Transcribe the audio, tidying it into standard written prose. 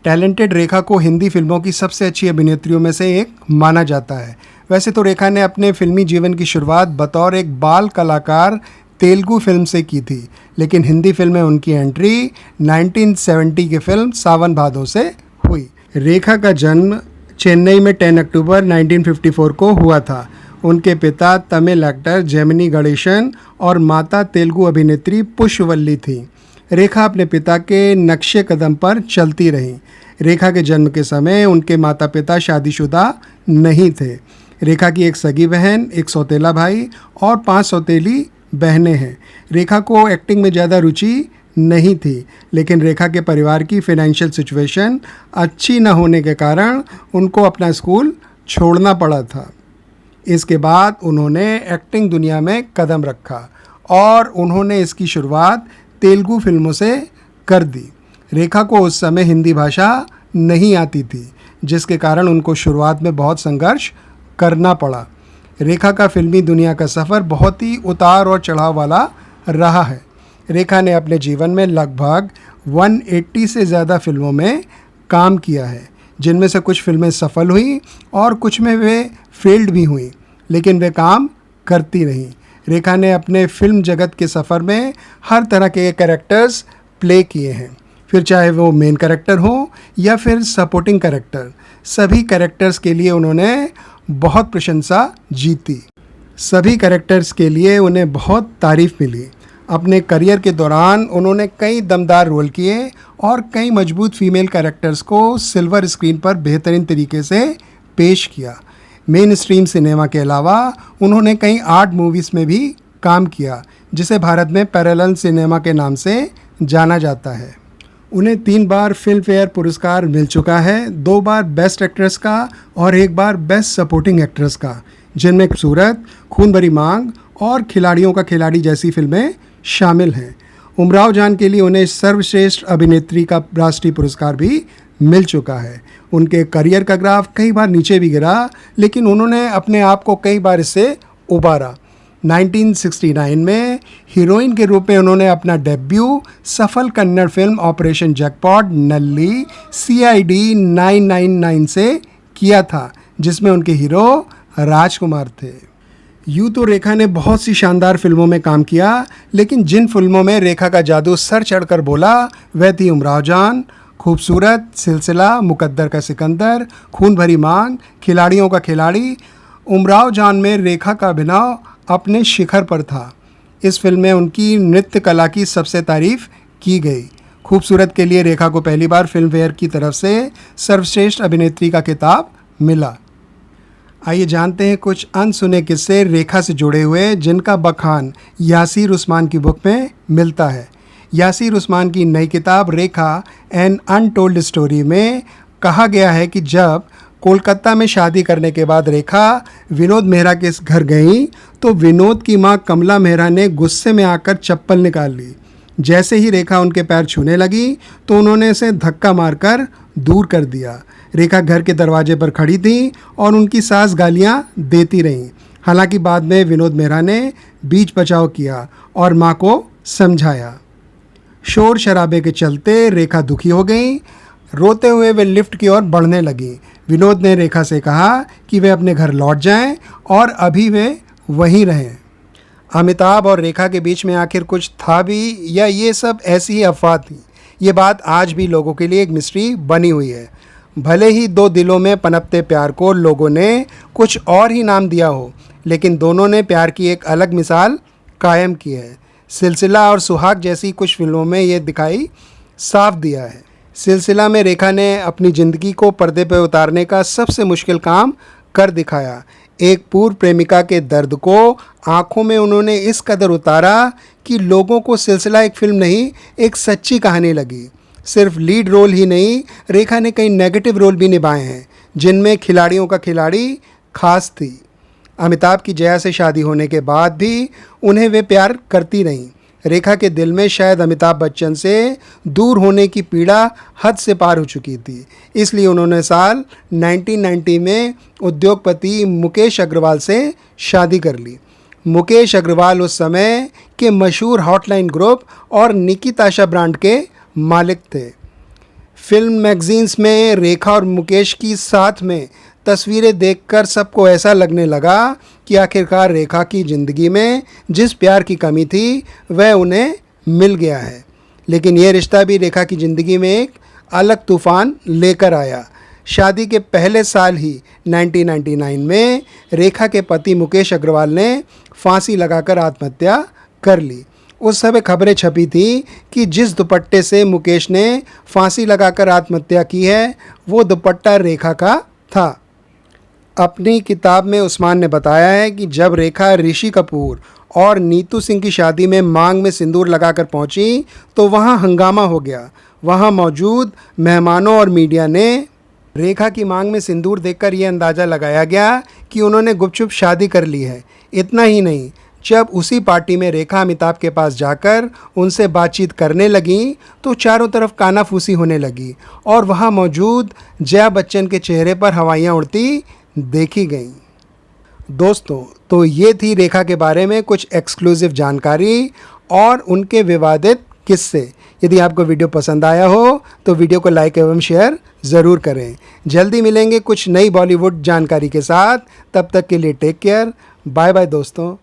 Talented रेखा को हिंदी फिल्मों की सबसे अच्छी अभिनेत्रियों में से एक माना जाता है। वैसे तो रेखा ने अपने फिल्मी जीवन की शुरुआत बतौर एक बाल कलाकार तेलुगु फिल्म से की थी, लेकिन हिंदी फिल्म में उनकी एंट्री 1970 की फिल्म सावन भादो से हुई। रेखा का जन्म चेन्नई में 10 अक्टूबर 1954 को हुआ था। उनके पिता तमिल एक्टर जेमिनी गणेशन और माता तेलुगु अभिनेत्री पुष्पवल्ली थी। रेखा अपने पिता के नक्शे कदम पर चलती रहीं। रेखा के जन्म के समय उनके माता पिता शादीशुदा नहीं थे। रेखा की एक सगी बहन, एक सौतेला भाई और 5 सौतेली बहनें हैं। रेखा को एक्टिंग में ज़्यादा रुचि नहीं थी, लेकिन रेखा के परिवार की फाइनेंशियल सिचुएशन अच्छी न होने के कारण उनको अपना स्कूल छोड़ना पड़ा था। इसके बाद उन्होंने एक्टिंग दुनिया में कदम रखा और उन्होंने इसकी शुरुआत तेलुगु फिल्मों से कर दी। रेखा को उस समय हिंदी भाषा नहीं आती थी, जिसके कारण उनको शुरुआत में बहुत संघर्ष करना पड़ा। रेखा का फिल्मी दुनिया का सफ़र बहुत ही उतार और चढ़ाव वाला रहा है। रेखा ने अपने जीवन में लगभग 180 से ज़्यादा फिल्मों में काम किया है, जिनमें से कुछ फिल्में सफल हुई और कुछ में वे फेल्ड भी हुई, लेकिन वे काम करती रहीं। रेखा ने अपने फिल्म जगत के सफ़र में हर तरह के कैरेक्टर्स प्ले किए हैं, फिर चाहे वो मेन कैरेक्टर हो या फिर सपोर्टिंग कैरेक्टर। सभी कैरेक्टर्स के लिए उन्होंने बहुत प्रशंसा जीती। सभी कैरेक्टर्स के लिए उन्हें बहुत तारीफ़ मिली। अपने करियर के दौरान उन्होंने कई दमदार रोल किए और कई मजबूत फीमेल कैरेक्टर्स को सिल्वर स्क्रीन पर बेहतरीन तरीके से पेश किया। मेन स्ट्रीम सिनेमा के अलावा उन्होंने कई आर्ट मूवीज़ में भी काम किया, जिसे भारत में पैरेलल सिनेमा के नाम से जाना जाता है। उन्हें 3 बार फिल्म फेयर पुरस्कार मिल चुका है, 2 बार बेस्ट एक्ट्रेस का और 1 बार बेस्ट सपोर्टिंग एक्ट्रेस का, जिनमें खूबसूरत, खून भरी मांग और खिलाड़ियों का खिलाड़ी जैसी फिल्में शामिल हैं। उमराव जान के लिए उन्हें सर्वश्रेष्ठ अभिनेत्री का राष्ट्रीय पुरस्कार भी मिल चुका है। उनके करियर का ग्राफ कई बार नीचे भी गिरा, लेकिन उन्होंने अपने आप को कई बार इससे उबारा। 1969 में हीरोइन के रूप में उन्होंने अपना डेब्यू सफल Kannada film Operation Jackpot Nalli CID 999 से किया था, जिसमें उनके हीरो राजकुमार थे। यूँ तो रेखा ने बहुत सी शानदार फिल्मों में काम किया, लेकिन जिन फिल्मों में रेखा का जादू सर चढ़कर बोला वह थी उमराव जान, खूबसूरत, सिलसिला, मुकद्दर का सिकंदर, खून भरी मांग, खिलाड़ियों का खिलाड़ी। उमराव जान में रेखा का अभिनय अपने शिखर पर था। इस फिल्म में उनकी नृत्य कला की सबसे तारीफ की गई। खूबसूरत के लिए रेखा को पहली बार फिल्म फेयर की तरफ से सर्वश्रेष्ठ अभिनेत्री का खिताब मिला। आइए जानते हैं कुछ अनसुने किस्से रेखा से जुड़े हुए, जिनका बखान यासीर उस्मान की बुक में मिलता है। यासीर उस्मान की नई किताब रेखा एन अनटोल्ड स्टोरी में कहा गया है कि जब कोलकाता में शादी करने के बाद रेखा विनोद मेहरा के घर गई तो विनोद की मां कमला मेहरा ने गुस्से में आकर चप्पल निकाल ली। जैसे ही रेखा उनके पैर छूने लगी तो उन्होंने उसे धक्का मारकर दूर कर दिया। रेखा घर के दरवाजे पर खड़ी थी और उनकी सास गालियां देती रहीं। हालांकि बाद में विनोद मेहरा ने बीच बचाव किया और मां को समझाया। शोर शराबे के चलते रेखा दुखी हो गई। रोते हुए वे लिफ्ट की ओर बढ़ने लगी। विनोद ने रेखा से कहा कि वे अपने घर लौट जाएं और अभी वे वहीं रहें। अमिताभ और रेखा के बीच में आखिर कुछ था भी या ये सब ऐसी ही अफवाह थी? ये बात आज भी लोगों के लिए एक मिस्ट्री बनी हुई है। भले ही 2 दिलों में पनपते प्यार को लोगों ने कुछ और ही नाम दिया हो, लेकिन दोनों ने प्यार की एक अलग मिसाल कायम की है। सिलसिला और सुहाग जैसी कुछ फिल्मों में ये दिखाई साफ दिया है। सिलसिला में रेखा ने अपनी ज़िंदगी को पर्दे पर उतारने का सबसे मुश्किल काम कर दिखाया। एक पूर्व प्रेमिका के दर्द को आंखों में उन्होंने इस कदर उतारा कि लोगों को सिलसिला एक फिल्म नहीं, एक सच्ची कहानी लगी। सिर्फ लीड रोल ही नहीं, रेखा ने कई नेगेटिव रोल भी निभाए हैं, जिनमें खिलाड़ियों का खिलाड़ी खास थी। अमिताभ की जया से शादी होने के बाद भी उन्हें वे प्यार करती रहीं। रेखा के दिल में शायद अमिताभ बच्चन से दूर होने की पीड़ा हद से पार हो चुकी थी। इसलिए उन्होंने साल 1990 में उद्योगपति मुकेश अग्रवाल से शादी कर ली। मुकेश अग्रवाल उस समय के मशहूर हॉटलाइन ग्रुप और निकी ताशा ब्रांड के मालिक थे। फिल्म मैगजीन्स में रेखा और मुकेश की साथ में तस्वीरें देखकर सबको ऐसा लगने लगा कि आखिरकार रेखा की ज़िंदगी में जिस प्यार की कमी थी वह उन्हें मिल गया है। लेकिन यह रिश्ता भी रेखा की ज़िंदगी में एक अलग तूफ़ान लेकर आया। शादी के पहले साल ही 1999 में रेखा के पति मुकेश अग्रवाल ने फांसी लगाकर आत्महत्या कर ली। उस समय खबरें छपी थी कि जिस दुपट्टे से मुकेश ने फांसी लगाकर आत्महत्या की है वो दुपट्टा रेखा का था। अपनी किताब में उस्मान ने बताया है कि जब रेखा ऋषि कपूर और नीतू सिंह की शादी में मांग में सिंदूर लगाकर पहुंची तो वहां हंगामा हो गया। वहां मौजूद मेहमानों और मीडिया ने रेखा की मांग में सिंदूर देखकर यह अंदाज़ा लगाया गया कि उन्होंने गुपचुप शादी कर ली है। इतना ही नहीं, जब उसी पार्टी में रेखा अमिताभ के पास जाकर उनसे बातचीत करने लगी तो चारों तरफ कानाफूसी होने लगी और वहां मौजूद जया बच्चन के चेहरे पर हवाइयाँ उड़ती देखी गईं। दोस्तों, तो ये थी रेखा के बारे में कुछ एक्सक्लूसिव जानकारी और उनके विवादित किस्से। यदि आपको वीडियो पसंद आया हो तो वीडियो को लाइक एवं शेयर ज़रूर करें। जल्दी मिलेंगे कुछ नई बॉलीवुड जानकारी के साथ। तब तक के लिए टेक केयर। बाय बाय दोस्तों।